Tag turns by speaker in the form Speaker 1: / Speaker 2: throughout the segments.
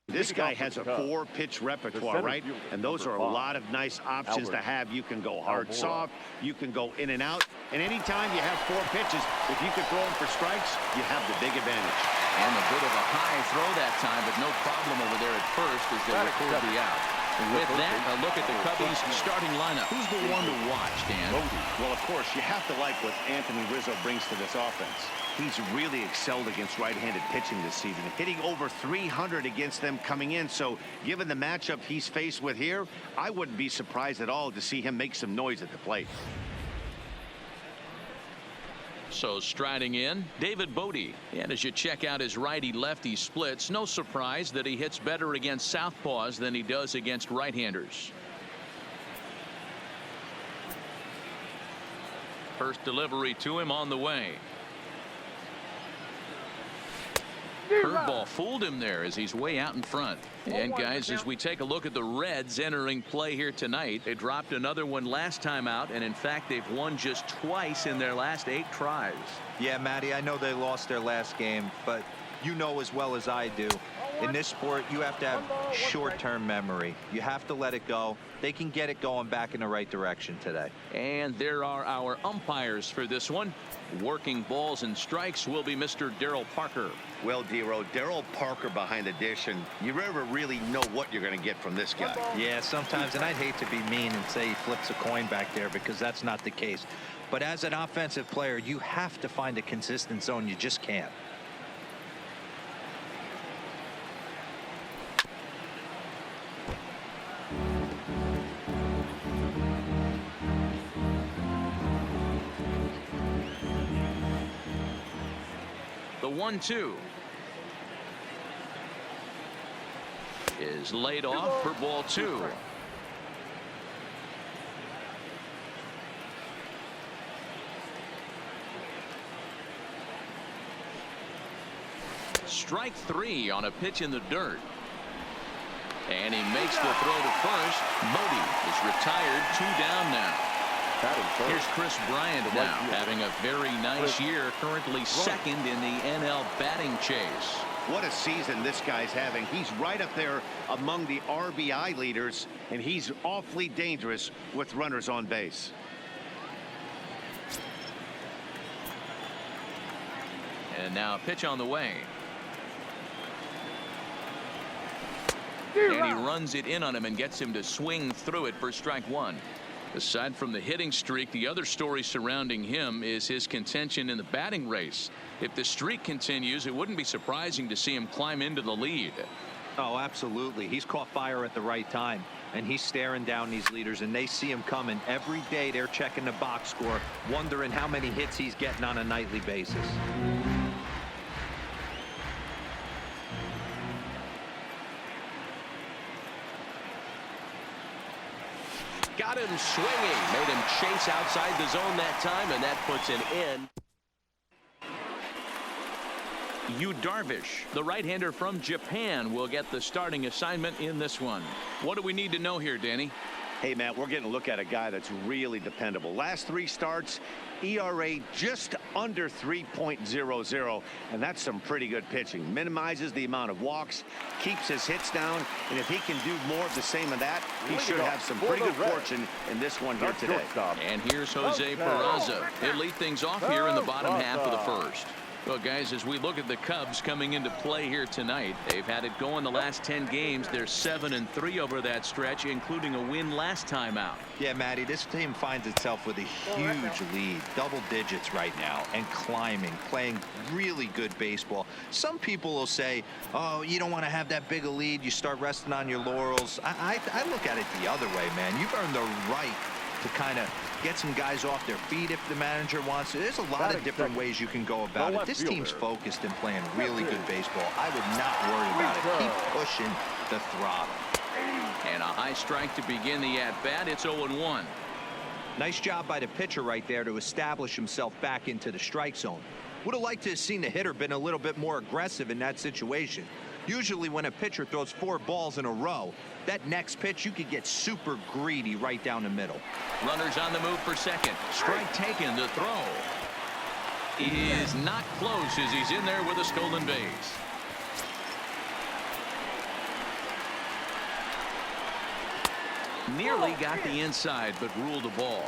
Speaker 1: This guy has a 4-pitch repertoire, right? And those are a lot of nice options to have. You can go hard, soft. You can go in and out. And anytime you have 4 pitches, if you can throw them for strikes, you have the big advantage.
Speaker 2: And a bit of a high throw that time, but no problem over there at first as they record the out. With that, a look at the Cubbies' starting lineup. Who's the one to watch, Dan?
Speaker 1: Well, of course, you have to like what Anthony Rizzo brings to this offense. He's really excelled against right-handed pitching this season, hitting over 300 against them coming in. So given the matchup he's faced with here, I wouldn't be surprised at all to see him make some noise at the plate.
Speaker 2: So striding in, David Bodie. And as you check out his righty-lefty splits, no surprise that he hits better against southpaws than he does against right-handers. First delivery to him on the way. Curveball fooled him there as he's way out in front. And guys, as we take a look at the Reds entering play here tonight, they dropped another one last time out, and in fact they've won just twice in their last 8 tries.
Speaker 3: Yeah, Matty, I know they lost their last game, but you know as well as I do, in this sport you have to have short-term memory. You have to let it go. They can get it going back in the right direction today.
Speaker 2: And there are our umpires for this one. Working balls and strikes will be Mr. Darryl Parker.
Speaker 1: Well, Dero, Darryl Parker behind the dish, and you never really know what you're going to get from this guy.
Speaker 3: Yeah, sometimes, and I'd hate to be mean and say he flips a coin back there because that's not the case. But as an offensive player, you have to find a consistent zone. You just can't.
Speaker 2: The 1-2 is laid off for ball 2. Strike 3 on a pitch in the dirt. And he makes the throw to first. Bodie is retired, 2 down now. Here's Chris Bryant now, having a very nice year, currently second in the NL batting chase.
Speaker 1: What a season this guy's having. He's right up there among the RBI leaders, and he's awfully dangerous with runners on base.
Speaker 2: And now a pitch on the way. And he runs it in on him and gets him to swing through it for strike 1. Aside from the hitting streak, the other story surrounding him is his contention in the batting race. If the streak continues, it wouldn't be surprising to see him climb into the lead.
Speaker 3: Oh, absolutely. He's caught fire at the right time, and he's staring down these leaders, and they see him coming. Every day they're checking the box score, wondering how many hits he's getting on a nightly basis.
Speaker 2: Got him swinging, made him chase outside the zone that time, and that puts an end. Yu Darvish, the right-hander from Japan, will get the starting assignment in this one. What do we need to know here, Danny?
Speaker 1: Hey, Matt, we're getting a look at a guy that's really dependable. Last 3 starts, ERA just under 3.00, and that's some pretty good pitching. Minimizes the amount of walks, keeps his hits down, and if he can do more of the same of that, he should have some pretty good fortune in this one here today.
Speaker 2: And here's Jose Peraza. He'll lead things off here in the bottom half of the first. Well, guys, as we look at the Cubs coming into play here tonight, they've had it going the last 10 games. They're 7-3 over that stretch, including a win last time out.
Speaker 3: Yeah, Matty, this team finds itself with a huge lead, double digits right now, and climbing, playing really good baseball. Some people will say, oh, you don't want to have that big a lead. You start resting on your laurels. I look at it the other way, man. You've earned the right to kind of get some guys off their feet if the manager wants to. There's a lot of different ways you can go about it. This team's focused and playing really good baseball. I would not worry about it. Keep pushing the throttle.
Speaker 2: And a high strike to begin the at-bat. It's 0-1.
Speaker 3: Nice job by the pitcher right there to establish himself back into the strike zone. Would have liked to have seen the hitter been a little bit more aggressive in that situation. Usually when a pitcher throws 4 balls in a row, that next pitch you could get super greedy right down the middle.
Speaker 2: Runners on the move for second. Strike taken. The throw is not close as he's in there with a stolen base. Nearly got the inside, but ruled a ball.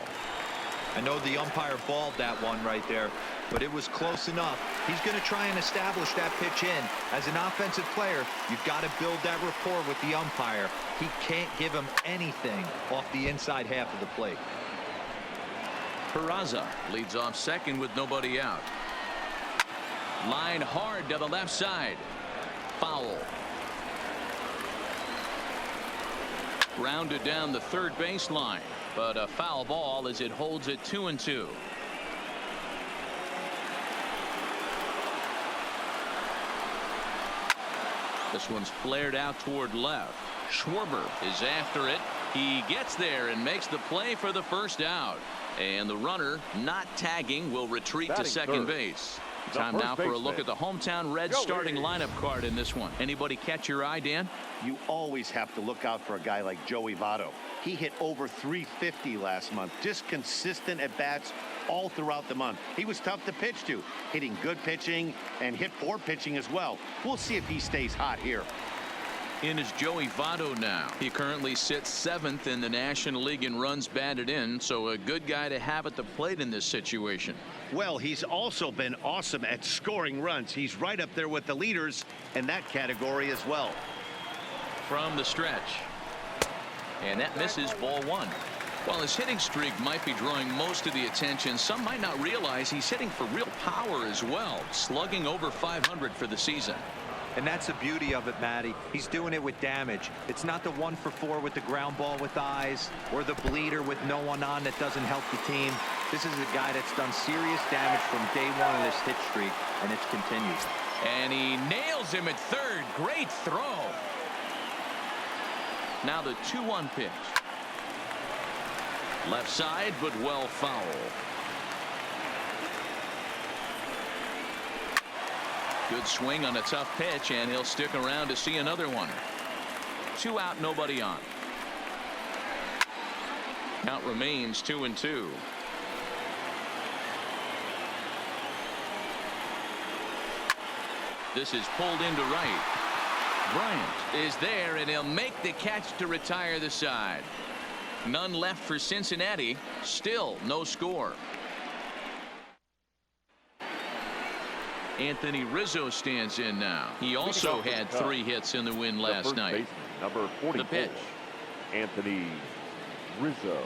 Speaker 3: I know the umpire balled that one right there, but it was close enough. He's going to try and establish that pitch in. As an offensive player, you've got to build that rapport with the umpire. He can't give him anything off the inside half of the plate.
Speaker 2: Peraza leads off second with nobody out. Line hard to the left side. Foul. Grounded down the third baseline, but a foul ball as it holds it 2-2. This one's flared out toward left. Schwarber is after it. He gets there and makes the play for the first out. And the runner, not tagging, will retreat to second base. Time now for a look at the hometown Reds starting lineup card in this one. Anybody catch your eye, Dan?
Speaker 1: You always have to look out for a guy like Joey Votto. He hit over 350 last month. Just consistent at bats all throughout the month. He was tough to pitch to, hitting good pitching and hit for pitching as well. We'll see if he stays hot here.
Speaker 2: In is Joey Votto now. He currently sits 7th in the National League in runs batted in, so a good guy to have at the plate in this situation.
Speaker 1: Well, he's also been awesome at scoring runs. He's right up there with the leaders in that category as well.
Speaker 2: From the stretch. And that misses, ball one. While his hitting streak might be drawing most of the attention, some might not realize he's hitting for real power as well, slugging over 500 for the season.
Speaker 3: And that's the beauty of it, Matty. He's doing it with damage. It's not the 1-for-4 with the ground ball with eyes or the bleeder with no one on that doesn't help the team. This is a guy that's done serious damage from day one of this hit streak, and it's continued.
Speaker 2: And he nails him at third. Great throw. Now the 2-1 pitch. Left side, but well foul. Good swing on a tough pitch, and he'll stick around to see another one. 2 out, nobody on. Count remains 2-2. This is pulled into right. Bryant is there, and he'll make the catch to retire the side. None left for Cincinnati. Still no score. Anthony Rizzo stands in now. He also had 3 hits in the win last night.
Speaker 4: Number 44,
Speaker 2: the pitch.
Speaker 4: Anthony Rizzo.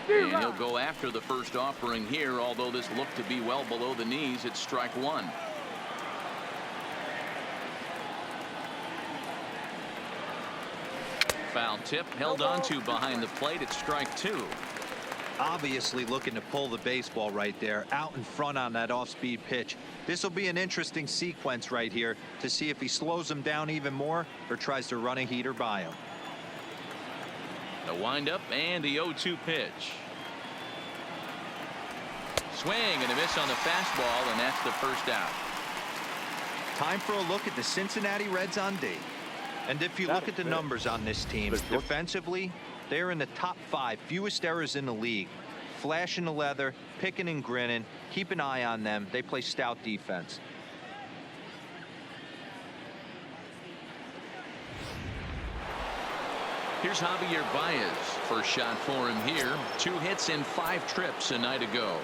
Speaker 2: And he'll go after the first offering here, although this looked to be well below the knees. It's strike one. Foul tip held on to behind the plate. It's strike two.
Speaker 3: Obviously looking to pull the baseball right there out in front on that off-speed pitch. This will be an interesting sequence right here to see if he slows him down even more or tries to run a heater by him.
Speaker 2: The windup and the 0-2 pitch. Swing and a miss on the fastball, and that's the first out.
Speaker 3: Time for a look at the Cincinnati Reds on D. And if you look at the numbers on this team, defensively, they're in the top 5 fewest errors in the league. Flashing the leather, picking and grinning. Keep an eye on them. They play stout defense.
Speaker 2: Here's Javier Baez. First shot for him here. 2 hits in 5 trips a night ago.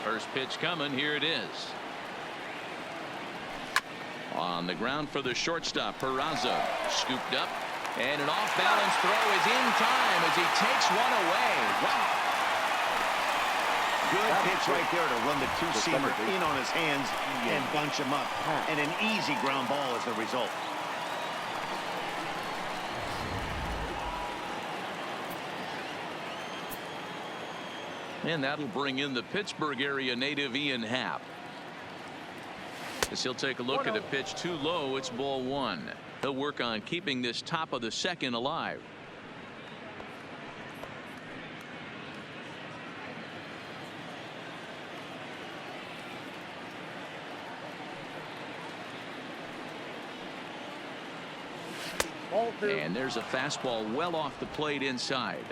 Speaker 2: First pitch coming. Here it is. On the ground for the shortstop, Peraza. Scooped up. And an off-balance throw is in time as he takes one away. Wow.
Speaker 1: Good pitch right there to run the two-seamer in on his hands and bunch him up. And an easy ground ball as the result.
Speaker 2: And that'll bring in the Pittsburgh area native Ian Happ. As he'll take a look at a pitch too low, it's ball 1. He'll work on keeping this top of the second alive. And there's a fastball well off the plate inside.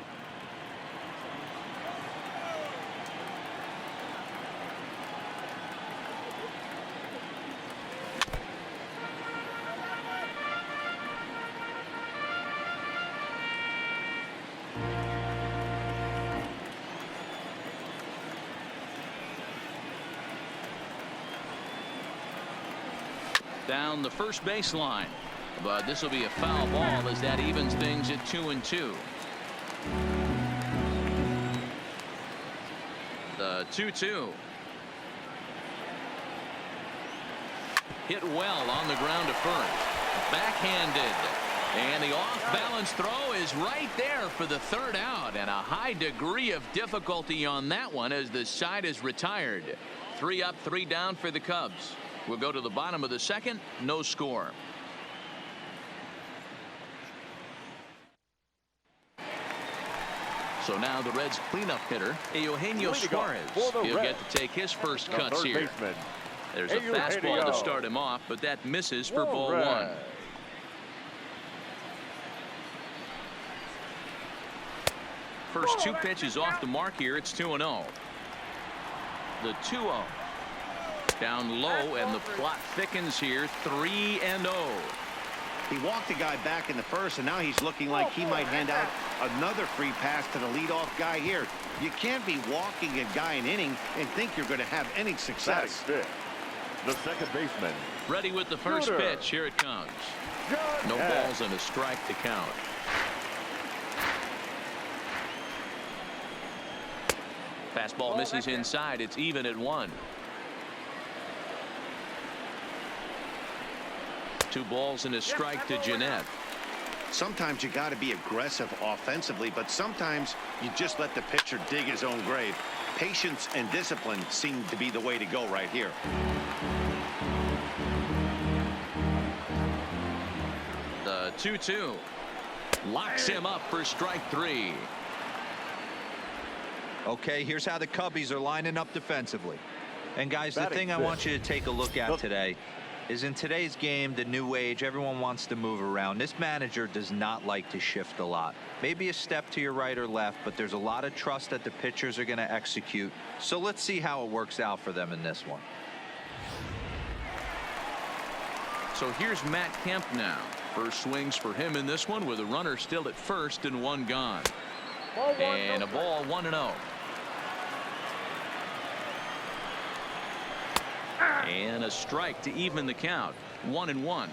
Speaker 2: down the first baseline. But this will be a foul ball as that evens things at 2-2. The 2-2. Hit well on the ground to first. Backhanded. And the off-balance throw is right there for the third out. And a high degree of difficulty on that one as the side is retired. 3 up, 3 down for the Cubs. We'll go to the bottom of the second. No score. So now the Reds cleanup hitter, Eugenio Suarez. He'll get to take his first cuts here. There's a fastball to start him off, but that misses for ball 1. First 2 pitches off the mark here. It's 2-0. The 2-0. Down low, and the plot thickens here. 3-0.
Speaker 1: He walked the guy back in the first, and now he's looking like he might hand out another free pass to the leadoff guy here. You can't be walking a guy an inning and think you're going to have any success.
Speaker 4: The second baseman.
Speaker 2: Ready with the first pitch. Here it comes. No balls and a strike to count. Fastball misses inside. It's even at 1. 2 balls and a strike to Jeanette.
Speaker 1: Sometimes you got to be aggressive offensively, but sometimes you just let the pitcher dig his own grave. Patience and discipline seem to be the way to go right here.
Speaker 2: The 2-2 locks him up for strike 3.
Speaker 3: Okay, here's how the Cubbies are lining up defensively. And guys, the thing I want you to take a look at today is in today's game, the new age, everyone wants to move around. This manager does not like to shift a lot. Maybe a step to your right or left, but there's a lot of trust that the pitchers are going to execute. So let's see how it works out for them in this one.
Speaker 2: So here's Matt Kemp now. First swings for him in this one with a runner still at first and 1 gone. And a ball 1-0. And a strike to even the count. 1-1.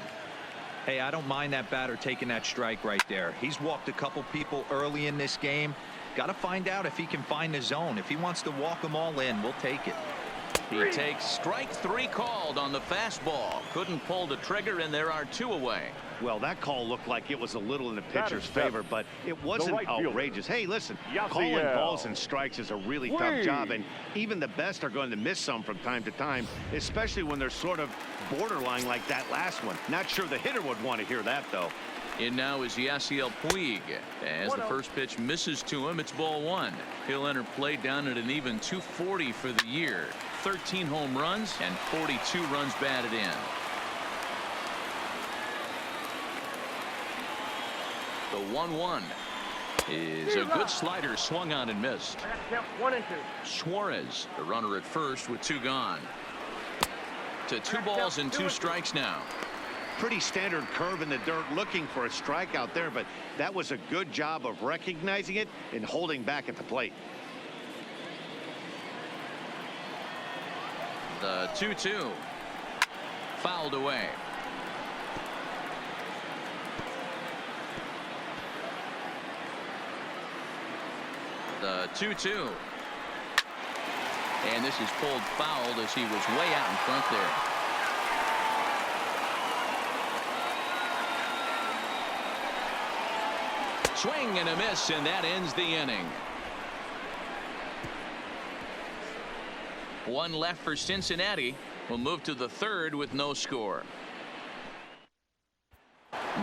Speaker 3: Hey, I don't mind that batter taking that strike right there. He's walked a couple people early in this game. Got to find out if he can find the zone. If he wants to walk them all in, we'll take it.
Speaker 2: He takes strike 3 called on the fastball. Couldn't pull the trigger, and there are 2 away.
Speaker 1: Well, that call looked like it was a little in the pitcher's favor, but it wasn't outrageous. Hey, listen, calling balls and strikes is a really tough job, and even the best are going to miss some from time to time, especially when they're sort of borderline like that last one. Not sure the hitter would want to hear that, though.
Speaker 2: In now is Yasiel Puig. As the first pitch misses to him, it's ball 1. He'll enter play down at an even 240 for the year. 13 home runs and 42 runs batted in. The 1-1 is a good slider swung on and missed.
Speaker 5: 1-2.
Speaker 2: Suarez, the runner at first with 2 gone. To 2 balls and 2 strikes now.
Speaker 1: Pretty standard curve in the dirt, looking for a strikeout there, but that was a good job of recognizing it and holding back at the plate.
Speaker 2: The 2-2 fouled away. The 2-2. And this is pulled fouled as he was way out in front there. Swing and a miss, and that ends the inning. 1 left for Cincinnati. We'll move to the 3rd with no score.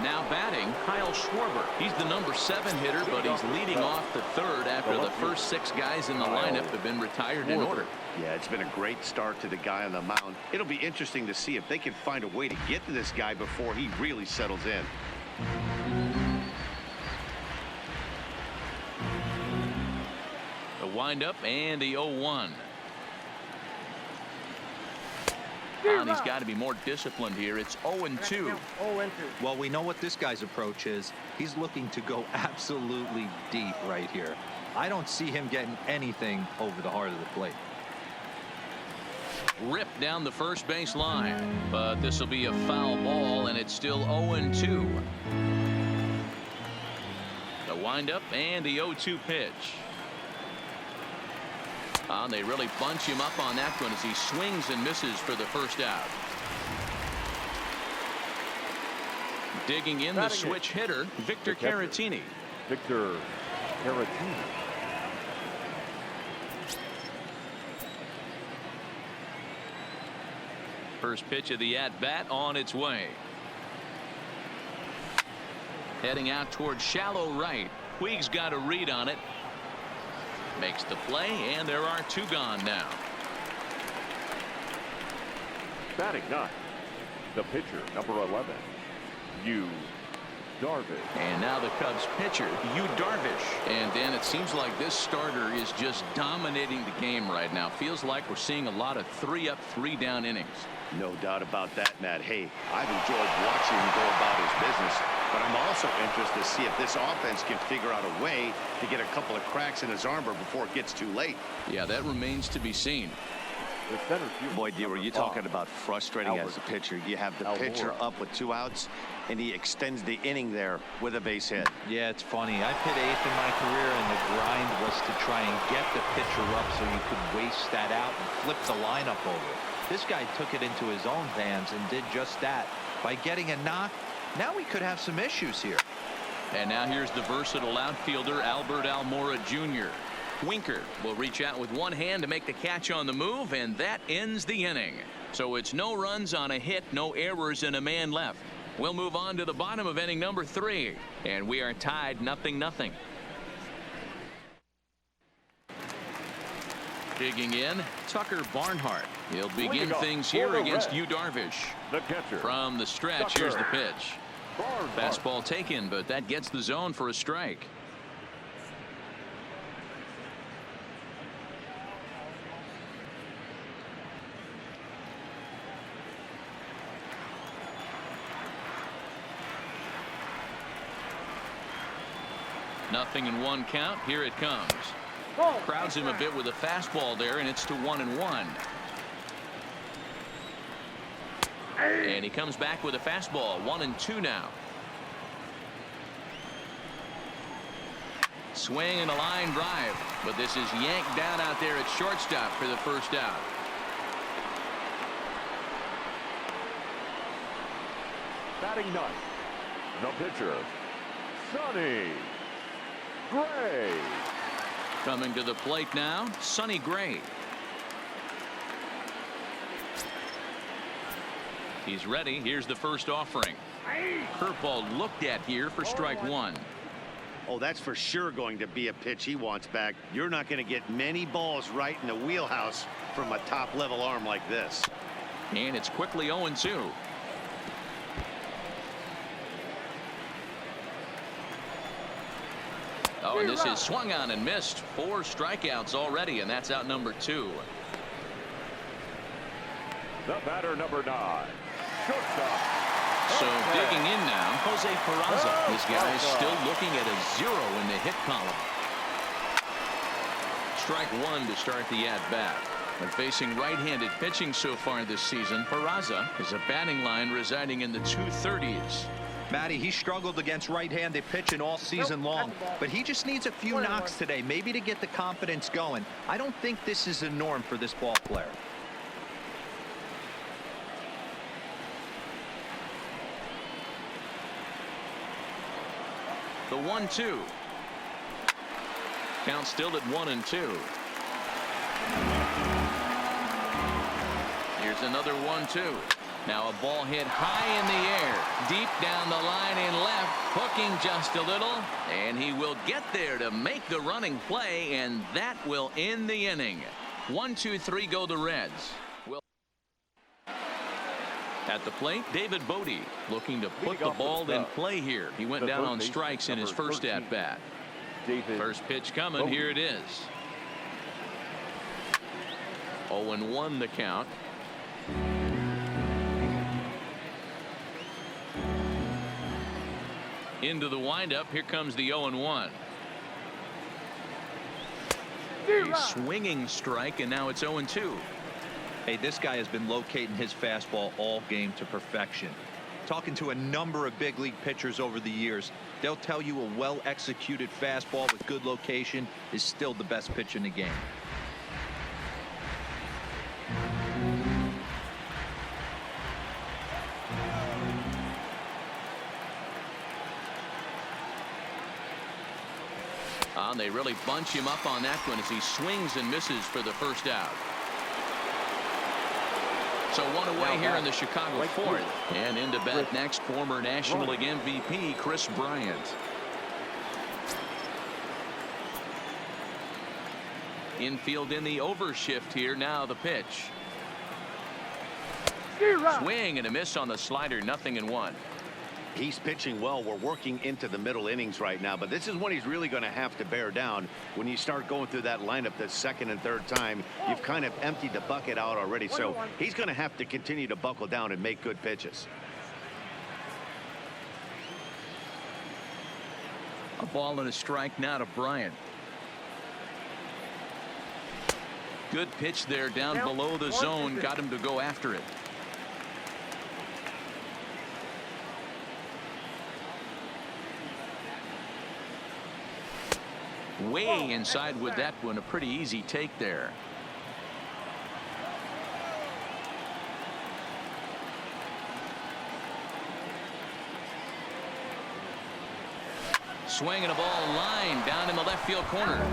Speaker 2: Now batting, Kyle Schwarber. He's the number 7 hitter, but he's leading off the 3rd after the first 6 guys in the lineup have been retired in order.
Speaker 1: Yeah, it's been a great start to the guy on the mound. It'll be interesting to see if they can find a way to get to this guy before he really settles in.
Speaker 2: The windup and the 0-1. And he's got to be more disciplined here. It's 0-2.
Speaker 3: Well, we know what this guy's approach is. He's looking to go absolutely deep right here. I don't see him getting anything over the heart of the plate.
Speaker 2: Ripped down the first base line, but this will be a foul ball, and it's still 0-2. The windup and the 0-2 pitch. They really bunch him up on that one as he swings and misses for the first out. Digging in the switch hitter, Victor Caratini.
Speaker 4: Victor Caratini.
Speaker 2: First pitch of the at-bat on its way. Heading out towards shallow right. Puig's got a read on it. Makes the play, and there are two gone now.
Speaker 4: Batting ninth, the pitcher, number 11, Yu Darvish.
Speaker 2: And now the Cubs pitcher, Yu Darvish. And Dan, it seems like this starter is just dominating the game right now. Feels like we're seeing a lot of 3-up, 3-down innings.
Speaker 1: No doubt about that, Matt. Hey, I've enjoyed watching him go about his business, but I'm also interested to see if this offense can figure out a way to get a couple of cracks in his armor before it gets too late.
Speaker 2: Yeah, that remains to be seen.
Speaker 4: The center field,
Speaker 1: Boy, D, were you talking about frustrating
Speaker 4: Albert.
Speaker 1: as a pitcher? You have the pitcher up with 2 outs, and he extends the inning there with a base hit.
Speaker 3: Yeah, it's funny. I hit 8th in my career, and the grind was to try and get the pitcher up so you could waste that out and flip the lineup over. This guy took it into his own hands and did just that. By getting a knock, now we could have some issues here.
Speaker 2: And now here's the versatile outfielder, Albert Almora Jr. Winker will reach out with one hand to make the catch on the move, and that ends the inning. So it's no runs on a hit, no errors, and a man left. We'll move on to the bottom of inning number 3, and we are tied 0-0. Digging in, Tucker Barnhart. He'll begin things here against Yu Darvish.
Speaker 4: the catcher.
Speaker 2: From the stretch,
Speaker 4: Tucker.
Speaker 2: here's the pitch.
Speaker 4: Barnhart.
Speaker 2: Fastball taken, but that gets the zone for a strike. Nothing in 1 count. Here it comes. Crowds him a bit with a fastball there, and it's to 1-1. And he comes back with a fastball. 1-2 now. Swing and a line drive, but this is yanked down out there at shortstop for the first out.
Speaker 4: Batting ninth, the pitcher, Sonny Gray.
Speaker 2: Coming to the plate now, Sonny Gray. He's ready. Here's the first offering. Curveball looked at here for strike 1.
Speaker 1: Oh, that's for sure going to be a pitch he wants back. You're not going to get many balls right in the wheelhouse from a top-level arm like this.
Speaker 2: And it's quickly 0-2. Oh, and this is swung on and missed. 4 strikeouts already, and that's out number 2.
Speaker 4: The batter, number 9, shortstop.
Speaker 2: So digging in now, Jose Peraza. This guy is still looking at a 0 in the hit column. Strike 1 to start the at-bat. And facing right-handed pitching so far this season, Peraza is a batting line residing in the 230s.
Speaker 3: Matty, he struggled against right-handed pitching all season long, but he just needs a few knocks today, maybe to get the confidence going. I don't think this is the norm for this ball player.
Speaker 2: The 1-2. Count still at 1-2. Here's another 1-2. Now a ball hit high in the air, deep down the line in left, hooking just a little, and he will get there to make the running play, and that will end the inning. 1-2-3 go the Reds. At the plate, David Bodie looking to put the ball in play here. He went down on strikes in his first at-bat. First pitch coming. Here it is. 0-1 the count. Into the windup. Here comes the 0-1. A swinging strike, and now it's 0-2.
Speaker 3: Hey, this guy has been locating his fastball all game to perfection. Talking to a number of big league pitchers over the years, they'll tell you a well-executed fastball with good location is still the best pitch in the game.
Speaker 2: And they really bunch him up on that one as he swings and misses for the first out. So one away here in the Chicago fourth. And into bat next, former National League MVP Kris Bryant. Infield in the overshift here. Now the pitch. Swing and a miss on the slider. 0-1.
Speaker 1: He's pitching well. We're working into the middle innings right now, but this is when he's really going to have to bear down. When you start going through that lineup the second and third time, you've kind of emptied the bucket out already. So he's going to have to continue to buckle down and make good pitches.
Speaker 2: A ball and a strike now to Bryant. Good pitch there down below the zone. Got him to go after it. Way inside with that one. A pretty easy take there. Swinging a ball line down in the left field corner,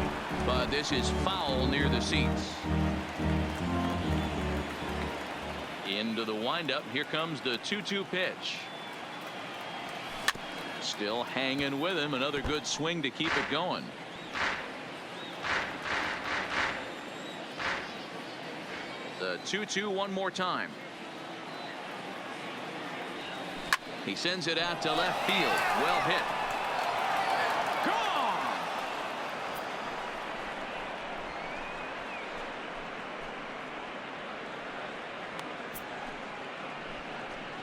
Speaker 2: but this is foul near the seats. Into the windup. Here comes the 2-2 pitch. Still hanging with him. Another good swing to keep it going. The 2-2 one more time. He sends it out to left field. Well hit. Gone.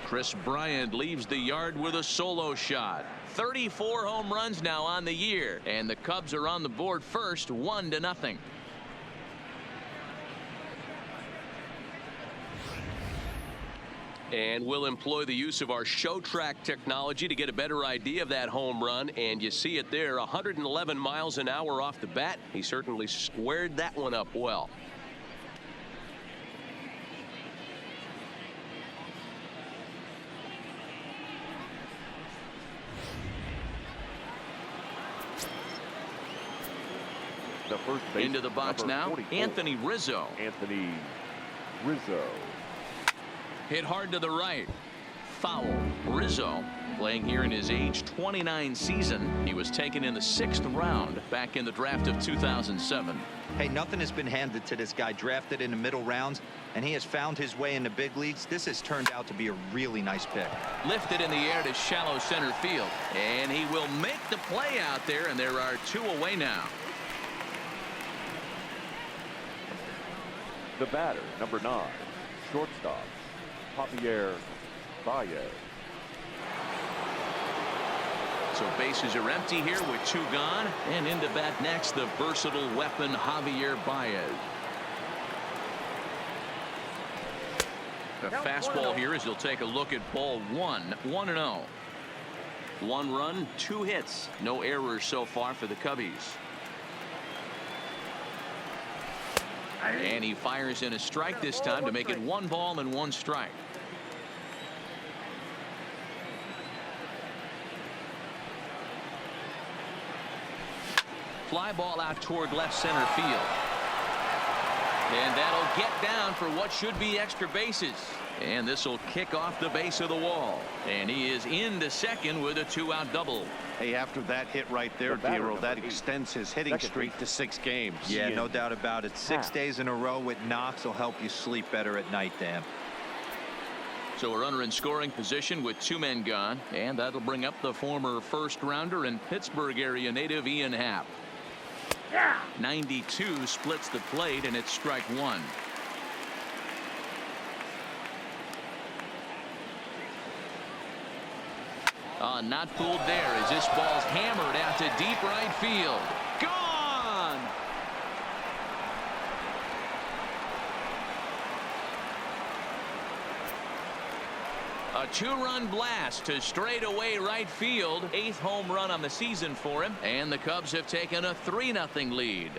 Speaker 2: Kris Bryant leaves the yard with a solo shot. 34 home runs now on the year, and the Cubs are on the board first, 1-0. And we'll employ the use of our show track technology to get a better idea of that home run. And you see it there, 111 miles an hour off the bat. He certainly squared that one up well.
Speaker 4: The first base,
Speaker 2: into the box now,
Speaker 4: 44.
Speaker 2: Anthony Rizzo.
Speaker 4: Anthony Rizzo.
Speaker 2: Hit hard to the right. Foul. Rizzo playing here in his age 29 season. He was taken in the 6th round back in the draft of 2007.
Speaker 3: Hey, nothing has been handed to this guy. Drafted in the middle rounds, and he has found his way in the big leagues. This has turned out to be a really nice pick.
Speaker 2: Lifted in the air to shallow center field, and he will make the play out there, and there are 2 away now.
Speaker 4: The batter, number 9, shortstop, Javier Baez.
Speaker 2: So bases are empty here with 2 gone, and into bat next, the versatile weapon Javier Baez. The fastball here as he'll take a look at ball 1. 1-0. 1 run, 2 hits, no errors so far for the Cubbies. And he fires in a strike this time to make it 1 ball and 1 strike. Fly ball out toward left center field. And that'll get down for what should be extra bases. And this will kick off the base of the wall. And he is into second with a 2-out double.
Speaker 1: Hey, after that hit right there, Dero, that extends his hitting streak to 6 games.
Speaker 3: Yeah, no doubt about it. 6 days in a row with knocks will help you sleep better at night, Dan.
Speaker 2: So a runner in scoring position with 2 men gone, and that'll bring up the former first-rounder and Pittsburgh area native Ian Happ. 92 splits the plate, and it's strike 1. Not pulled there as this ball's hammered out to deep right field. Gone! A 2-run blast to straightaway right field. 8th home run on the season for him. And the Cubs have taken a 3-0 lead.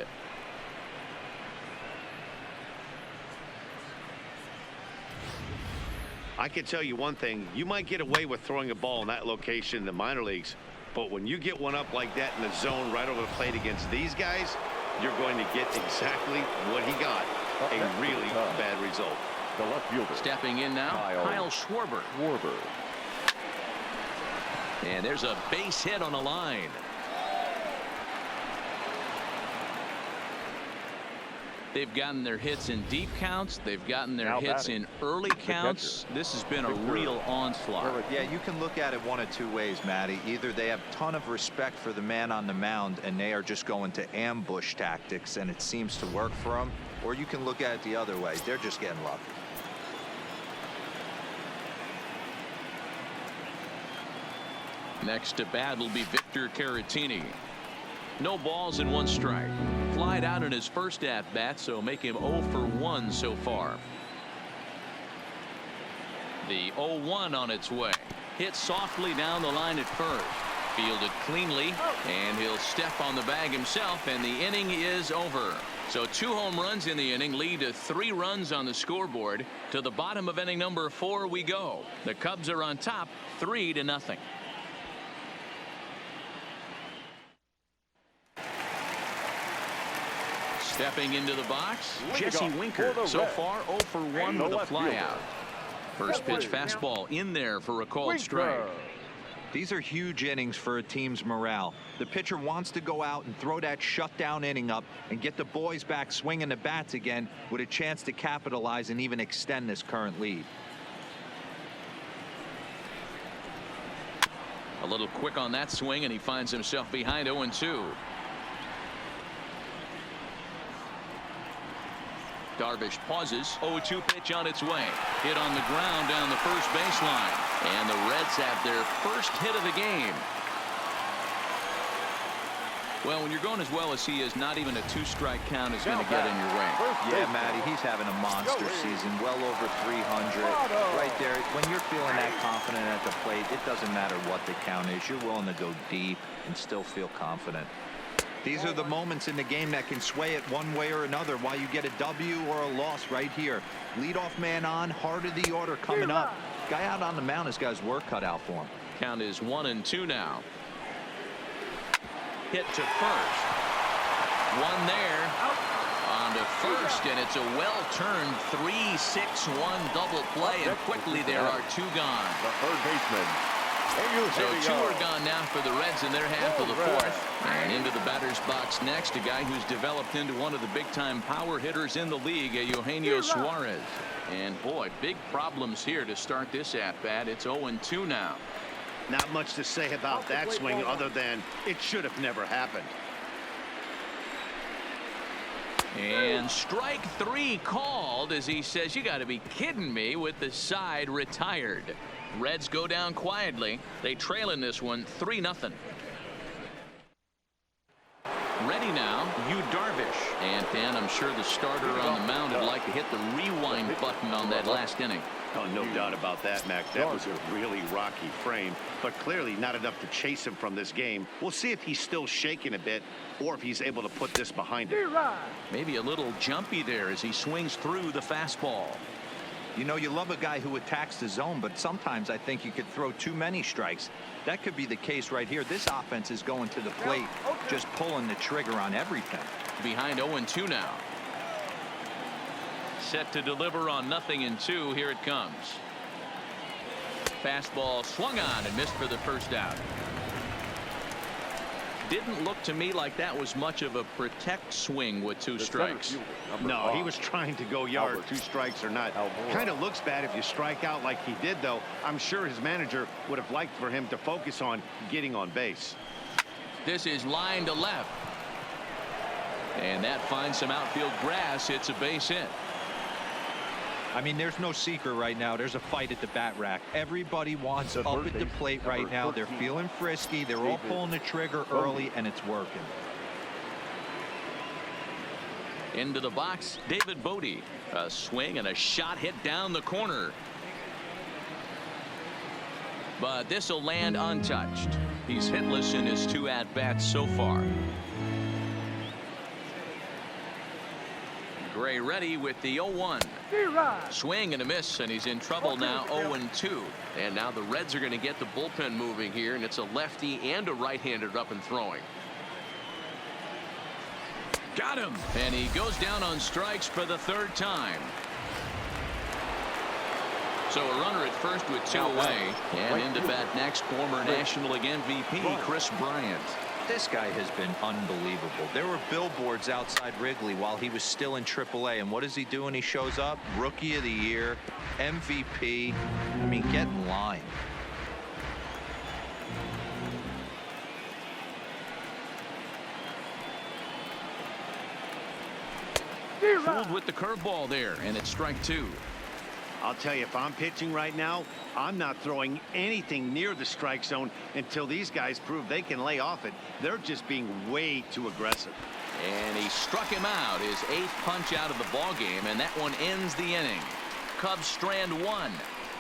Speaker 1: I can tell you one thing. You might get away with throwing a ball in that location in the minor leagues. But when you get one up like that in the zone right over the plate against these guys, you're going to get exactly what he got. A really bad result.
Speaker 4: The left fielder.
Speaker 2: Stepping in now, Kyle Schwarber. And there's a base hit on the line. They've gotten their hits in deep counts. They've gotten their hits in early counts. This has been a real onslaught.
Speaker 3: Yeah, you can look at it one of two ways, Matty. Either they have a ton of respect for the man on the mound and they are just going to ambush tactics and it seems to work for them, or you can look at it the other way. They're just getting lucky.
Speaker 2: Next to bat will be Victor Caratini. No balls and 1 strike. Flied out in his first at bat, so make him 0 for 1 so far. The 0-1 on its way. Hit softly down the line at first. Fielded cleanly, and he'll step on the bag himself, and the inning is over. So 2 home runs in the inning lead to 3 runs on the scoreboard. To the bottom of inning number 4 we go. The Cubs are on top 3-0. Stepping into the box, Jesse Winker. So far 0 for 1 with a flyout. First pitch fastball in there for a called strike.
Speaker 3: These are huge innings for a team's morale. The pitcher wants to go out and throw that shutdown inning up and get the boys back swinging the bats again with a chance to capitalize and even extend this current lead.
Speaker 2: A little quick on that swing, and he finds himself behind 0-2. Darvish pauses. 0-2 pitch on its way. Hit on the ground down the first baseline. And the Reds have their first hit of the game. Well, when you're going as well as he is, not even a 2-strike count is going to get in your way.
Speaker 3: Yeah, Matty, he's having a monster season. Well over 300. Right there, when you're feeling that confident at the plate, it doesn't matter what the count is. You're willing to go deep and still feel confident. These are the moments in the game that can sway it one way or another, while you get a W or a loss right here. Leadoff man on, heart of the order coming up. Guy out on the mound has got his work cut out for him.
Speaker 2: Count is 1-2 now. Hit to first. One there. On to first, and it's a well-turned 3-6-1 double play, and quickly there are 2 gone.
Speaker 4: The third baseman.
Speaker 2: So 2 are gone now for the Reds in their half of the 4th. And into the batter's box next, a guy who's developed into one of the big-time power hitters in the league, Eugenio Suarez. And boy, big problems here to start this at-bat. It's 0-2 now.
Speaker 1: Not much to say about that swing other than it should have never happened.
Speaker 2: And strike 3 called as he says, you got to be kidding me, with the side retired. Reds go down quietly. They trail in this one 3-0. Ready now, Darvish. And Dan, I'm sure the starter on the mound would like to hit the rewind button on that last inning.
Speaker 1: Oh, no doubt about that, Mac. That was a really rocky frame, but clearly not enough to chase him from this game. We'll see if he's still shaking a bit or if he's able to put this behind him.
Speaker 2: Maybe a little jumpy there as he swings through the fastball.
Speaker 3: You know, you love a guy who attacks the zone, but sometimes I think you could throw too many strikes. That could be the case right here. This offense is going to the plate, just pulling the trigger on everything.
Speaker 2: Behind 0-2 now. Set to deliver on 0-2. Here it comes. Fastball swung on and missed for the first out. Didn't look to me like that was much of a protect swing with 2 strikes.
Speaker 1: No, he was trying to go yard. 2 strikes or not. Kind of looks bad if you strike out like he did, though. I'm sure his manager would have liked for him to focus on getting on base.
Speaker 2: This is line to left. And that finds some outfield grass. It's a base hit.
Speaker 3: I mean, there's no secret right now. There's a fight at the bat rack. Everybody wants up at the plate right now. They're feeling frisky. They're all pulling the trigger early, and it's working.
Speaker 2: Into the box, David Bodie. A swing and a shot hit down the corner. but this will land untouched. He's hitless in his 2 at-bats so far. Gray ready with the 0-1. Swing and a miss, and he's in trouble now. 0-2. And now the Reds are going to get the bullpen moving here, and it's a lefty and a right-hander up and throwing. Got him, and he goes down on strikes for the 3rd time. So a runner at first with 2 away, and into bat next, former National League MVP Chris Bryant.
Speaker 3: This guy has been unbelievable. There were billboards outside Wrigley while he was still in AAA, and what does he do when he shows up? Rookie of the Year, MVP. I mean, get in line.
Speaker 2: Fooled with the curveball there, and it's strike 2.
Speaker 1: I'll tell you, if I'm pitching right now, I'm not throwing anything near the strike zone until these guys prove they can lay off it. They're just being way too aggressive.
Speaker 2: And he struck him out, his 8th punch out of the ball game, and that one ends the inning. Cubs strand 1.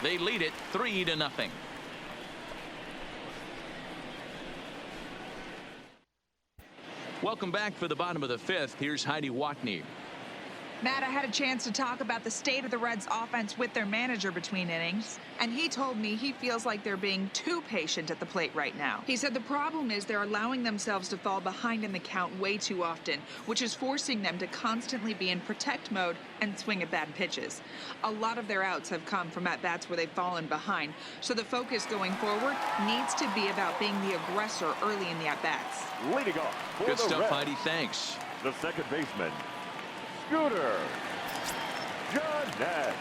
Speaker 2: They lead it 3-0. Welcome back for the bottom of the 5th. Here's Heidi Watney.
Speaker 5: Matt, I had a chance to talk about the state of the Reds offense with their manager between innings, and he told me he feels like they're being too patient at the plate right now. He said the problem is they're allowing themselves to fall behind in the count way too often, which is forcing them to constantly be in protect mode and swing at bad pitches. A lot of their outs have come from at-bats where they've fallen behind, so the focus going forward needs to be about being the aggressor early in the at-bats.
Speaker 4: Leading off for
Speaker 2: Good
Speaker 4: the
Speaker 2: stuff,
Speaker 4: Reds,
Speaker 2: Heidi. Thanks.
Speaker 4: the second baseman, Scooter Gennett.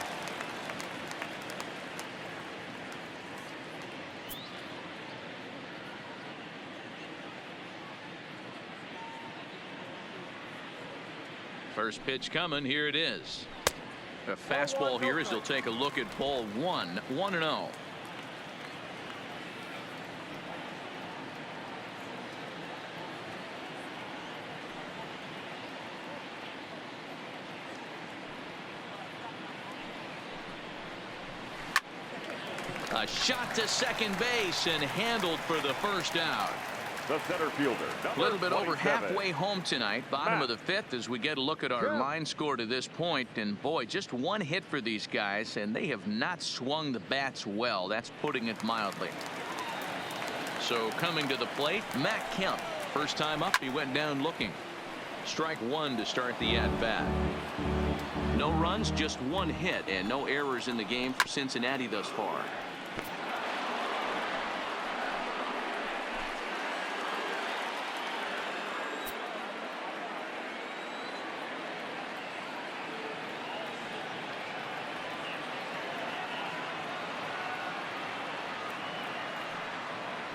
Speaker 2: First pitch coming. Here it is. A fastball here as he'll take a look at ball 1. 1-0. A shot to second base and handled for the first out.
Speaker 4: The center fielder,
Speaker 2: A little bit over
Speaker 4: 27.
Speaker 2: halfway home tonight. Bottom of the 5th as we get a look at our line score to this point. And boy, just 1 hit for these guys, and they have not swung the bats well. That's putting it mildly. So coming to the plate, Matt Kemp. First time up, he went down looking. Strike 1 to start the at-bat. No runs, just 1 hit, and no errors in the game for Cincinnati thus far.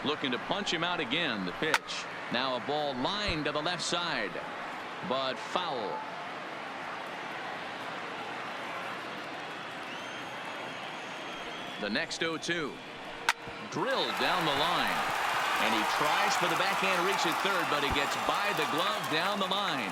Speaker 2: Looking to punch him out again. The pitch. Now a ball lined to the left side, but foul. The next 0-2. Drilled down the line. And he tries for the backhand reach at third, but he gets by the glove down the line.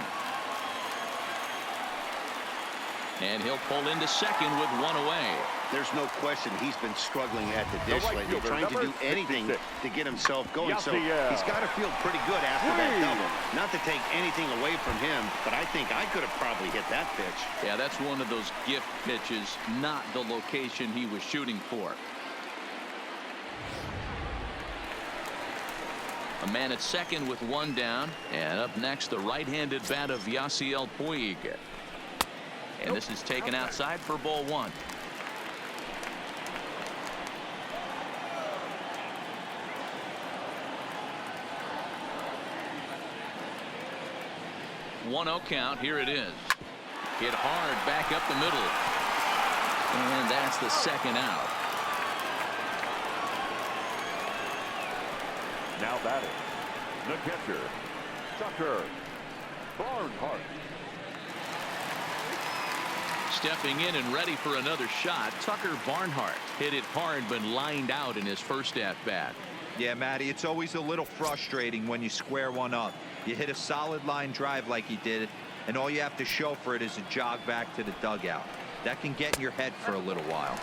Speaker 2: And he'll pull into second with 1 away.
Speaker 1: There's no question he's been struggling at the dish
Speaker 4: right
Speaker 1: lately,
Speaker 4: fielder,
Speaker 1: trying to do
Speaker 4: number
Speaker 1: anything
Speaker 4: 66.
Speaker 1: to get himself going. So
Speaker 4: Yasiel.
Speaker 1: he's got to feel pretty good after that double. Not to take anything away from him, but I think I could have probably hit that pitch.
Speaker 2: Yeah, that's one of those gift pitches, not the location he was shooting for. A man at second with 1 down, and up next the right-handed bat of Yasiel Puig. And this is taken outside for ball 1. One 0 count. Here it is. Hit hard back up the middle. And that's the second out.
Speaker 4: Now batting, the catcher, Tucker Barnhart.
Speaker 2: Stepping in and ready for another shot, Tucker Barnhart hit it hard but lined out in his first at bat.
Speaker 3: Yeah, Matty, it's always a little frustrating when you square one up. You hit a solid line drive like he did, and all you have to show for it is a jog back to the dugout. That can get in your head for a little while.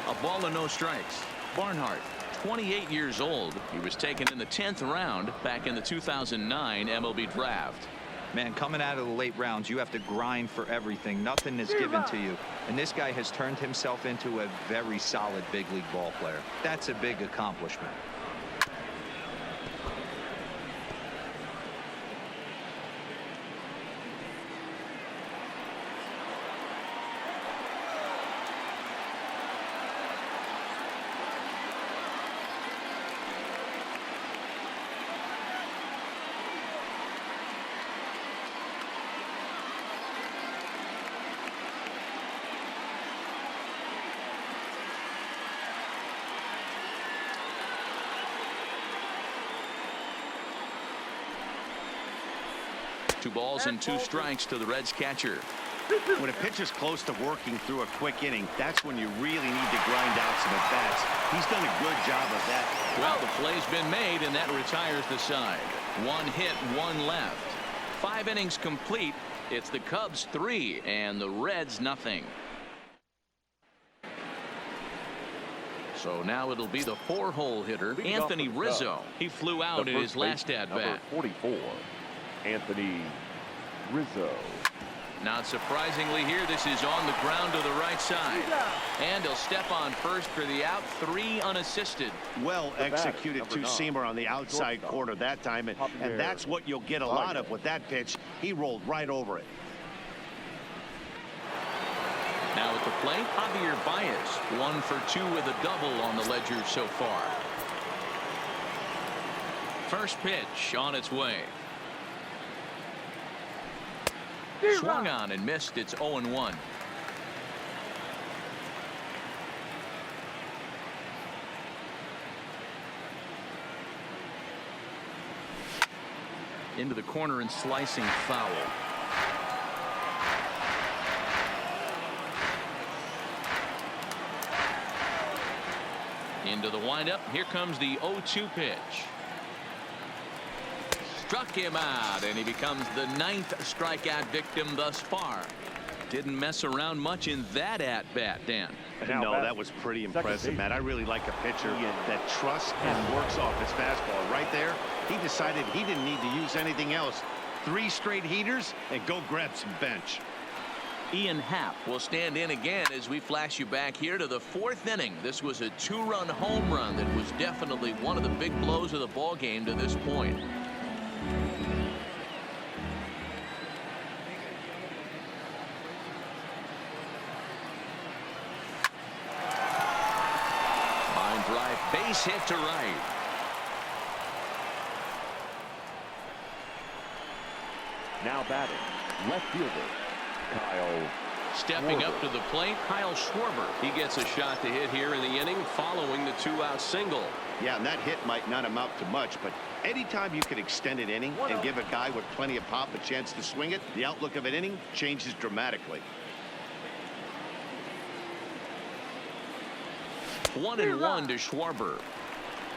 Speaker 2: A ball and no strikes. Barnhart 28 years old. He was taken in the 10th round back in the 2009 MLB draft.
Speaker 3: Man, coming out of the late rounds, you have to grind for everything. Nothing is given to you. And this guy has turned himself into a very solid big league ball player. That's a big accomplishment.
Speaker 2: Two balls and two strikes to the Reds catcher.
Speaker 1: When a pitcher's close to working through a quick inning, that's when you really need to grind out some at-bats. He's done a good job of that.
Speaker 2: Well, the play's been made, and that retires the side. One hit, one left. 5 innings complete. It's the Cubs 3 and the Reds nothing. So now it'll be the 4-hole hitter, Anthony Rizzo. He flew out in his last at-bat.
Speaker 4: 44, Anthony Rizzo.
Speaker 2: Not surprisingly here, this is on the ground to the right side. And he'll step on first for the out, 3 unassisted.
Speaker 1: Well executed two-seamer on the outside corner that time, and that's what you'll get a lot of with that pitch. He rolled right over it.
Speaker 2: Now at the plate, Javier Baez, 1 for 2 with a double on the ledger so far. First pitch on its way. Swung on and missed. It's 0-1. Into the corner and slicing foul. Into the windup. Here comes the 0-2 pitch. Struck him out, and he becomes the 9th strikeout victim thus far. Didn't mess around much in that at-bat, Dan.
Speaker 1: No, that was pretty impressive, Matt. I really like a pitcher that trusts and works off his fastball. Right there, he decided he didn't need to use anything else. 3 straight heaters and go grab some bench.
Speaker 2: Ian Happ will stand in again as we flash you back here to the 4th inning. This was a 2-run home run that was definitely one of the big blows of the ball game to this point. Line drive, base hit to right.
Speaker 4: Now batting, left fielder, Kyle
Speaker 2: Stepping up to the plate, Kyle Schwarber. He gets a shot to hit here in the inning following the 2-out single.
Speaker 1: Yeah, and that hit might not amount to much, but anytime you can extend an inning and give a guy with plenty of pop a chance to swing it, the outlook of an inning changes dramatically.
Speaker 2: 1-1 to Schwarber.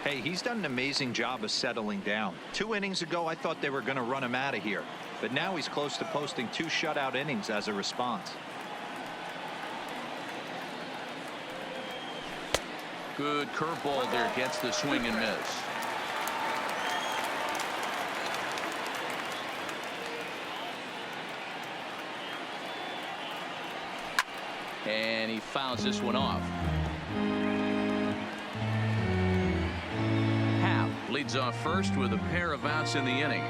Speaker 3: Hey, he's done an amazing job of settling down. 2 innings ago, I thought they were going to run him out of here, but now he's close to posting 2 shutout innings as a response.
Speaker 2: Good curveball there, gets the swing and miss. And he fouls this one off. Happ leads off first with a pair of outs in the inning.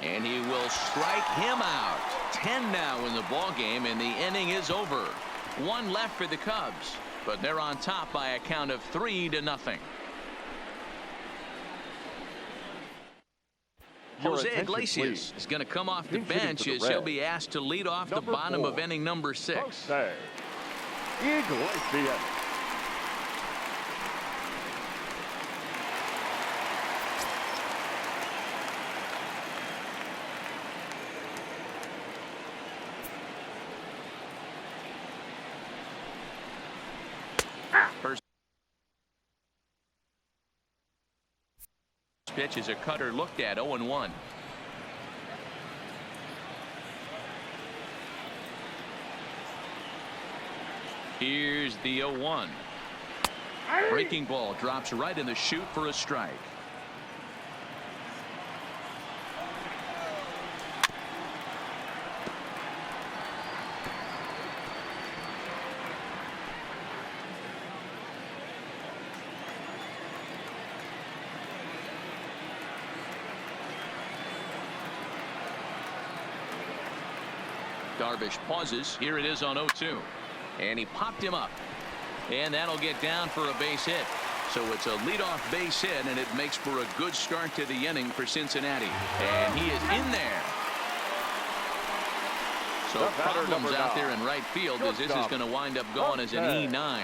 Speaker 2: And he will strike him out. 10 now in the ball game, and the inning is over. 1 left for the Cubs, but they're on top by a count of 3-0. Jose Iglesias is going to come off the bench as he'll be asked to lead off the bottom of inning number 6.
Speaker 4: Jose Iglesias.
Speaker 2: First pitch is a cutter looked at. 0-1. Here's the 0-1. Breaking ball drops right in the chute for a strike. Darvish pauses. Here it is on 0-2. And he popped him up. And that'll get down for a base hit. So it's a leadoff base hit, and it makes for a good start to the inning for Cincinnati. And he is in there. So problems out there in right field as this is going to wind up going as an E9.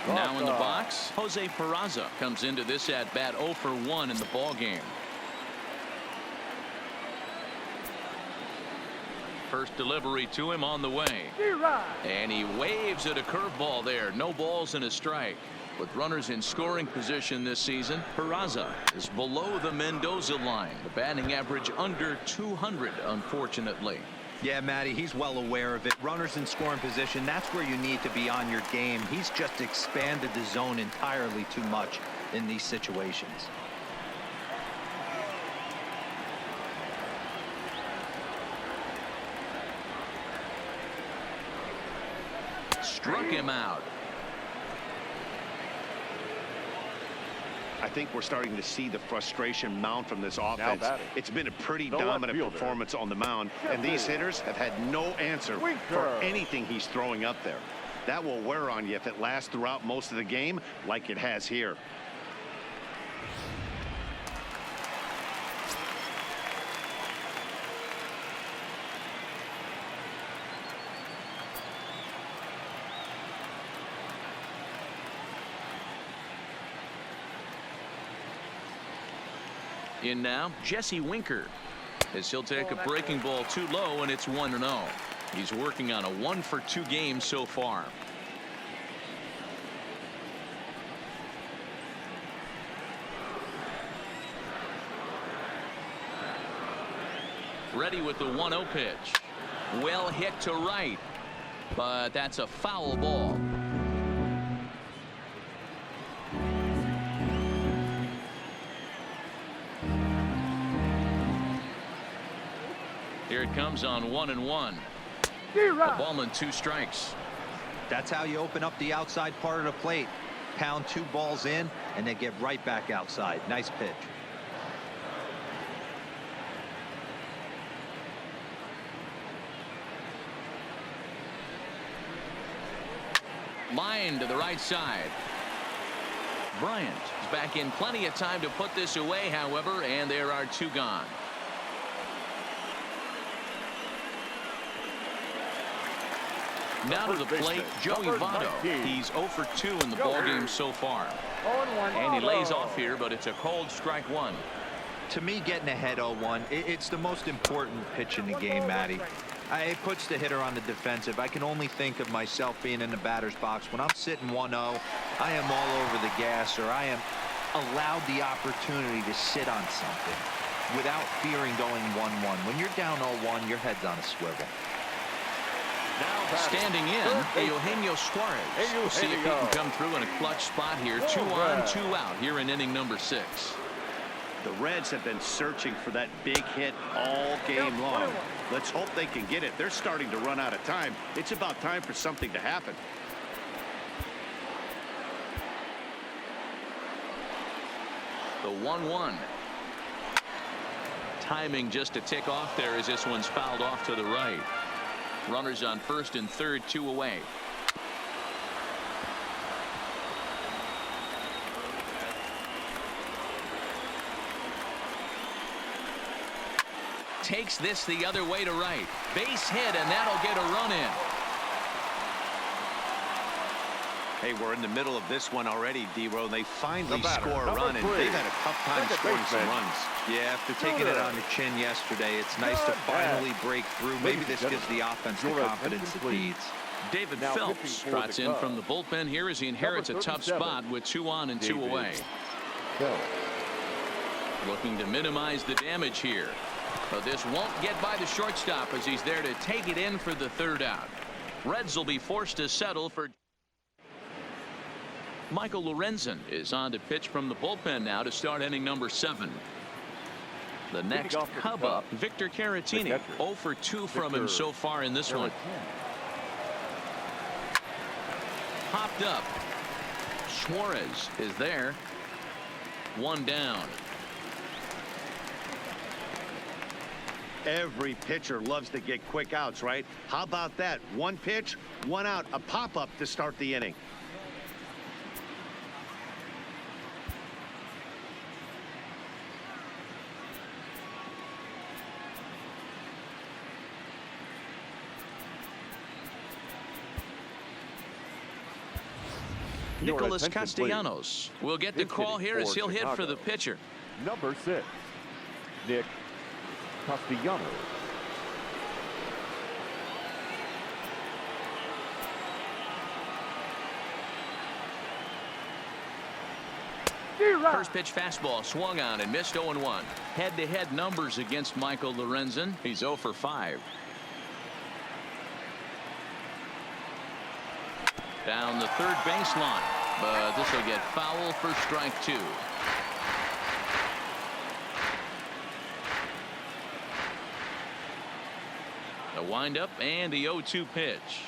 Speaker 2: Now in the box, Jose Peraza comes into this at bat 0 for 1 in the ball game. First delivery to him on the way. And he waves at a curveball there. No balls and a strike. With runners in scoring position this season, Peraza is below the Mendoza line. The batting average under 200, unfortunately.
Speaker 3: Yeah, Matty, he's well aware of it. Runners in scoring position, that's where you need to be on your game. He's just expanded the zone entirely too much in these situations.
Speaker 2: Struck him out.
Speaker 1: I think we're starting to see the frustration mount from this offense. It's been a pretty dominant performance on the mound, and these hitters have had no answer for anything he's throwing up there. That will wear on you if it lasts throughout most of the game like it has here.
Speaker 2: In now, Jesse Winker, as he'll take a breaking ball too low, and it's 1-0. He's working on a 1 for 2 game so far. Ready with the 1-0 pitch. Well hit to right, but that's a foul ball. Here it comes on 1-1. A ball and 2 strikes.
Speaker 3: That's how you open up the outside part of the plate. Pound 2 balls in and then get right back outside. Nice pitch.
Speaker 2: Line to the right side. Bryant is back in plenty of time to put this away, however, and there are 2 gone. Now to the plate, Joey Votto. He's 0 for 2 in the ballgame so far. And he lays off here, but it's a cold strike 1.
Speaker 3: To me, getting ahead 0-1, it's the most important pitch in the game, Matty. It puts the hitter on the defensive. I can only think of myself being in the batter's box. When I'm sitting 1-0, I am all over the gas, or I am allowed the opportunity to sit on something without fearing going 1-1. When you're down 0-1, your head's on a swivel.
Speaker 2: Standing in, Eugenio Suarez. We'll see if he can come through in a clutch spot here. 2 on, 2 out here in inning number 6.
Speaker 1: The Reds have been searching for that big hit all game long. Let's hope they can get it. They're starting to run out of time. It's about time for something to happen.
Speaker 2: The 1-1. Timing just a tick off there as this one's fouled off to the right. Runners on first and third, 2 away. Takes this the other way to right. Base hit, and that'll get a run in.
Speaker 1: Hey, we're in the middle of this one already, D-Row. They finally score a run, and they've had a tough time scoring some runs.
Speaker 3: Yeah, after taking it on the chin yesterday, it's nice to finally break through. Maybe this gives the offense the confidence it needs.
Speaker 2: David Phelps trots in from the bullpen here as he inherits a tough spot with 2 on and 2 away. Looking to minimize the damage here. But this won't get by the shortstop as he's there to take it in for the 3rd out. Reds will be forced to settle for. Michael Lorenzen is on to pitch from the bullpen now to start inning number 7. The next Cub up, Victor Caratini. 0 for 2 from him so far in this one. Popped up. Suarez is there. 1 down.
Speaker 1: Every pitcher loves to get quick outs, right? How about that? 1 pitch, 1 out, a pop-up to start the inning.
Speaker 2: Nicholas Castellanos will get the call here as he'll hit for the pitcher.
Speaker 4: Number 6, Nick Castellanos.
Speaker 2: First pitch fastball swung on and missed. 0-1. Head-to-head numbers against Michael Lorenzen. He's 0 for 5. Down the third baseline, but this will get foul for strike 2. The windup and the 0-2 pitch.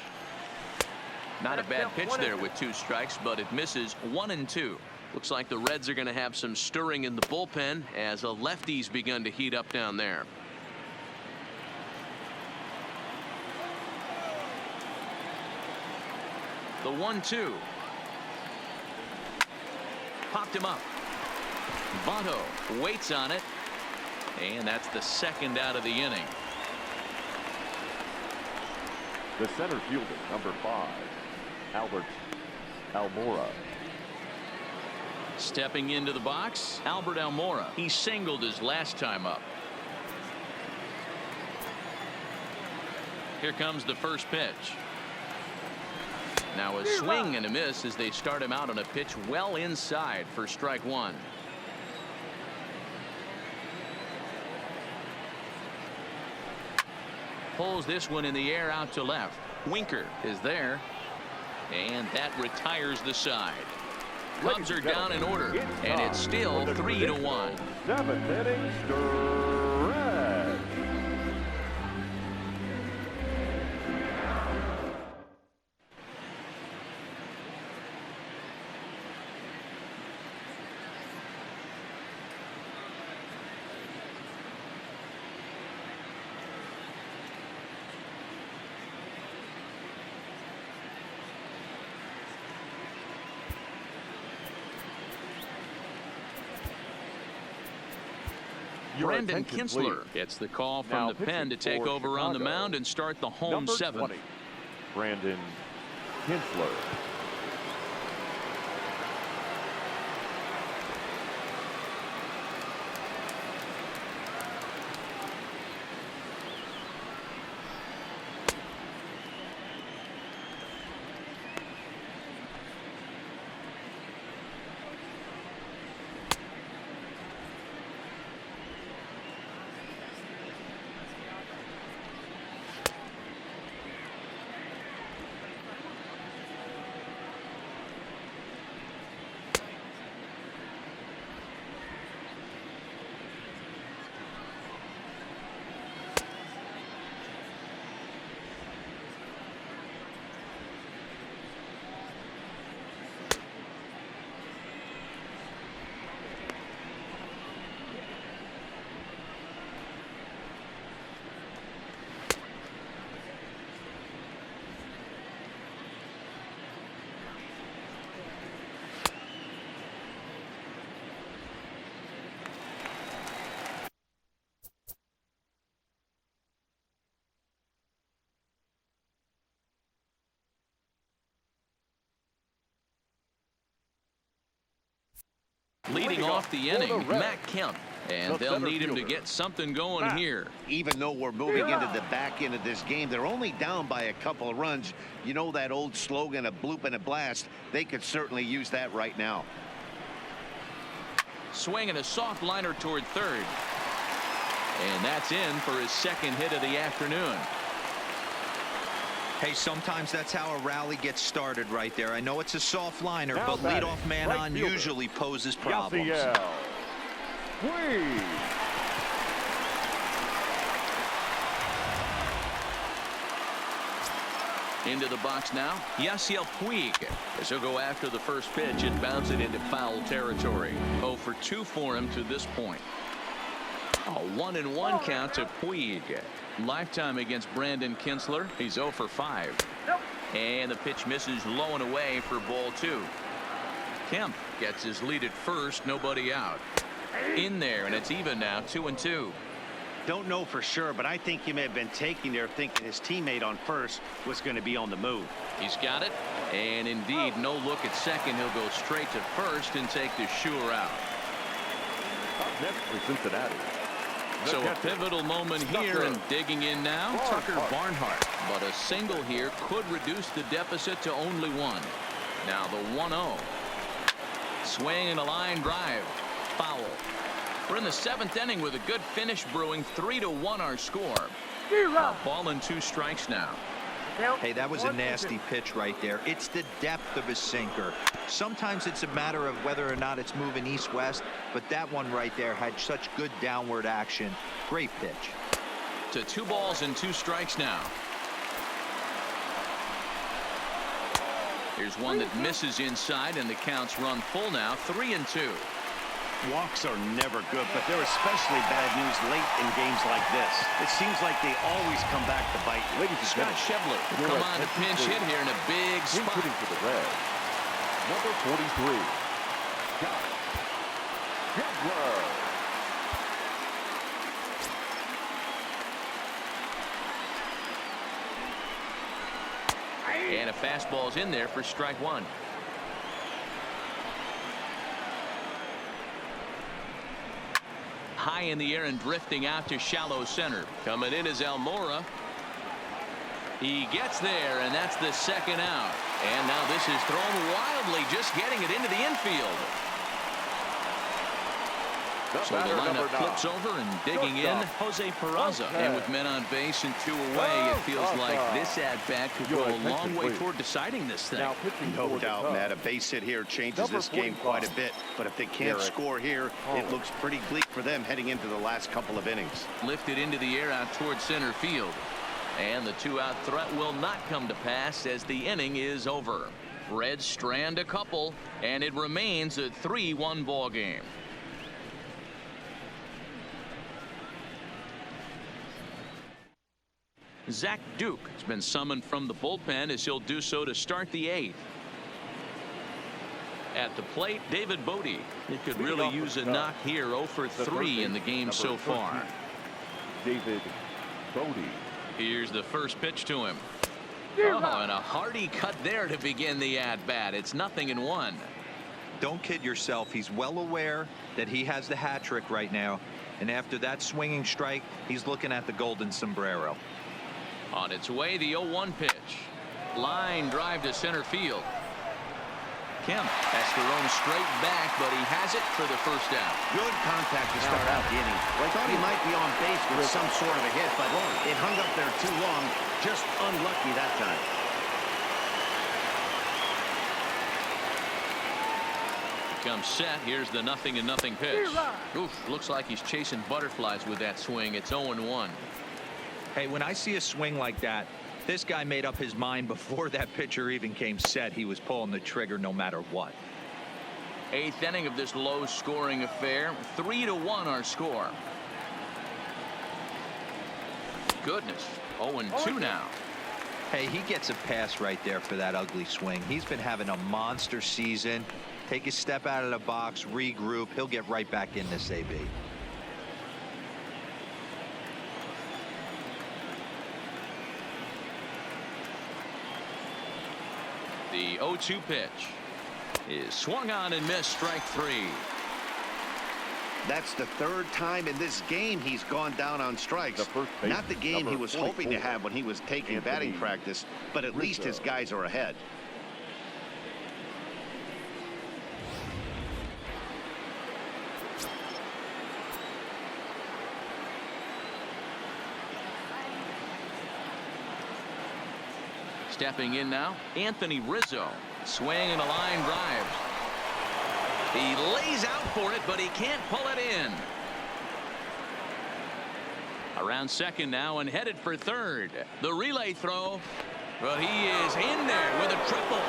Speaker 2: Not a bad pitch there with 2 strikes, but it misses. 1-2. Looks like the Reds are going to have some stirring in the bullpen as a lefty's begun to heat up down there. The 1-2. Popped him up. Votto waits on it. And that's the second out of the inning.
Speaker 4: The center fielder, number 5, Albert Almora.
Speaker 2: Stepping into the box, Albert Almora. He singled his last time up. Here comes the first pitch. Now a swing and a miss as they start him out on a pitch well inside for strike 1. Pulls this one in the air out to left. Winker is there. And that retires the side. Cubs are down in order. And it's still 3-1.
Speaker 4: 7th inning stretch.
Speaker 2: Brendan Kinsler gets the call from the pen to take over on the mound and start the home 7th.
Speaker 4: 20, Brandon Kinsler.
Speaker 2: Leading off the inning, Matt Kemp. And they'll need him to get something going here.
Speaker 1: Even though we're moving into the back end of this game, they're only down by a couple of runs. You know that old slogan, a bloop and a blast. They could certainly use that right now.
Speaker 2: Swinging a soft liner toward third. And that's in for his second hit of the afternoon.
Speaker 3: Hey, sometimes that's how a rally gets started right there. I know it's a soft liner,
Speaker 4: Now
Speaker 3: but
Speaker 4: batting,
Speaker 3: leadoff man
Speaker 4: right
Speaker 3: on
Speaker 4: fielder.
Speaker 3: usually poses problems.
Speaker 4: Yasiel Puig.
Speaker 2: Into the box now, Yasiel Puig, as he'll go after the first pitch and bounce it into foul territory. 0 for 2 for him to this point. A 1-1 count to Puig. Lifetime against Brandon Kinsler. He's 0 for 5. And the pitch misses low and away for ball 2. Kemp gets his lead at first, nobody out. In there, and it's even now, 2-2.
Speaker 1: Don't know for sure, but I think he may have been taking there thinking his teammate on first was going to be on the move.
Speaker 2: He's got it, and indeed, no look at second. He'll go straight to first and take the sure out.
Speaker 4: Up next for Cincinnati.
Speaker 2: So a pivotal moment here, and digging in now, Tucker Barnhart. But a single here could reduce the deficit to only 1. Now the 1-0. Swing and a line drive. Foul. We're in the 7th inning with a good finish brewing. 3-1 our score. A ball and 2 strikes now.
Speaker 3: Hey, that was a nasty pitch right there. It's the depth of his sinker. Sometimes it's a matter of whether or not it's moving east-west, but that one right there had such good downward action. Great pitch.
Speaker 2: To 2 balls and 2 strikes now. Here's one that misses inside, and the counts run full now. 3-2.
Speaker 1: Walks are never good, but they're especially bad news late in games like this. It seems like they always come back to bite you.
Speaker 4: Ladies and
Speaker 2: Scott
Speaker 4: gentlemen,
Speaker 2: Schebler
Speaker 4: your
Speaker 2: come on to pinch
Speaker 4: attention,
Speaker 2: hit here in a big spot.
Speaker 4: Hitting for the Reds, number 43, Scott Schebler.
Speaker 2: And a fastball's in there for strike 1. High in the air and drifting out to shallow center. Coming in is Almora. He gets there, and that's the 2nd out. And now this is thrown wildly, just getting it into the infield. So the lineup flips over and digging in Jose Peraza. And with men on base and 2 away, it feels like this at-bat could go a long way toward deciding this thing.
Speaker 1: No doubt, Matt. A base hit here changes this game quite a bit. But if they can't score here, it looks pretty bleak for them heading into the last couple of innings.
Speaker 2: Lifted into the air out toward center field. And the 2-out threat will not come to pass as the inning is over. Reds strand a couple, and it remains a 3-1 ball game. Zach Duke has been summoned from the bullpen as he'll do so to start the 8th. At the plate, David Bodie. He could really use a knock here. 0 for 3 in the game so far.
Speaker 4: David Bodie.
Speaker 2: Here's the first pitch to him. Oh, and a hearty cut there to begin the at-bat. It's 0-1.
Speaker 3: Don't kid yourself. He's well aware that he has the hat trick right now. And after that swinging strike, he's looking at the golden sombrero.
Speaker 2: On its way, the 0-1 pitch. Line drive to center field. Kemp has to roam straight back, but he has it for the first out.
Speaker 1: Good contact to start out the inning. I thought he might be on base with some sort of a hit, but it hung up there too long. Just unlucky that time.
Speaker 2: Comes set. Here's the 0-0 pitch. Oof, looks like he's chasing butterflies with that swing. It's 0-1.
Speaker 3: Hey, when I see a swing like that, this guy made up his mind before that pitcher even came set. He was pulling the trigger no matter what.
Speaker 2: 8th inning of this low-scoring affair. 3-1 our score. Goodness. 0-2 now.
Speaker 3: Hey, he gets a pass right there for that ugly swing. He's been having a monster season. Take a step out of the box, regroup. He'll get right back in this AB.
Speaker 2: The 0-2 pitch is swung on and missed. Strike 3.
Speaker 1: That's the 3rd time in this game he's gone down on strikes. Not the game he was hoping to have when he was taking batting practice, but at least his guys are ahead.
Speaker 2: Stepping in now, Anthony Rizzo. Swing and a line drive. He lays out for it, but he can't pull it in. Around second now and headed for third. The relay throw. Well, he is in there with a triple.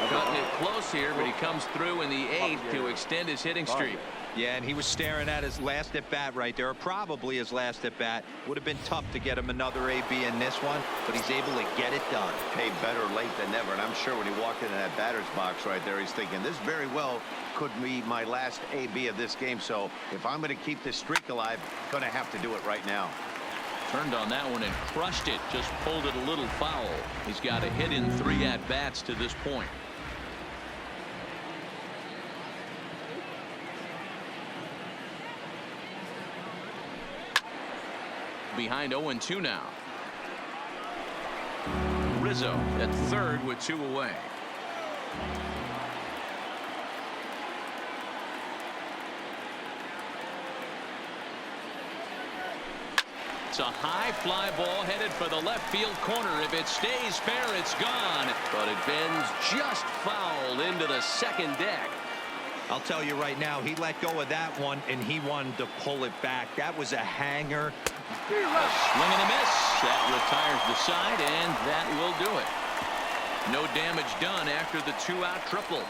Speaker 2: Cutting it close here, but he comes through in the eighth to extend his hitting streak.
Speaker 3: Yeah, and he was staring at his last at bat right there, or probably his last at bat. Would have been tough to get him another AB in this one, but he's able to get it done.
Speaker 1: Hey, better late than never. And I'm sure when he walked into that batter's box right there, he's thinking this very well could be my last AB of this game. So if I'm going to keep this streak alive, I'm going to have to do it right now.
Speaker 2: Turned on that one and crushed it. Just pulled it a little foul. He's got a hit in 3 at-bats to this point. Behind 0-2 now. Rizzo at third with 2 away. It's a high fly ball headed for the left field corner. If it stays fair, it's gone. But it bends just foul into the second deck.
Speaker 3: I'll tell you right now, he let go of that one, and he wanted to pull it back. That was a hanger.
Speaker 2: Swing and a miss. That retires the side, and that will do it. No damage done after the 2-out triple.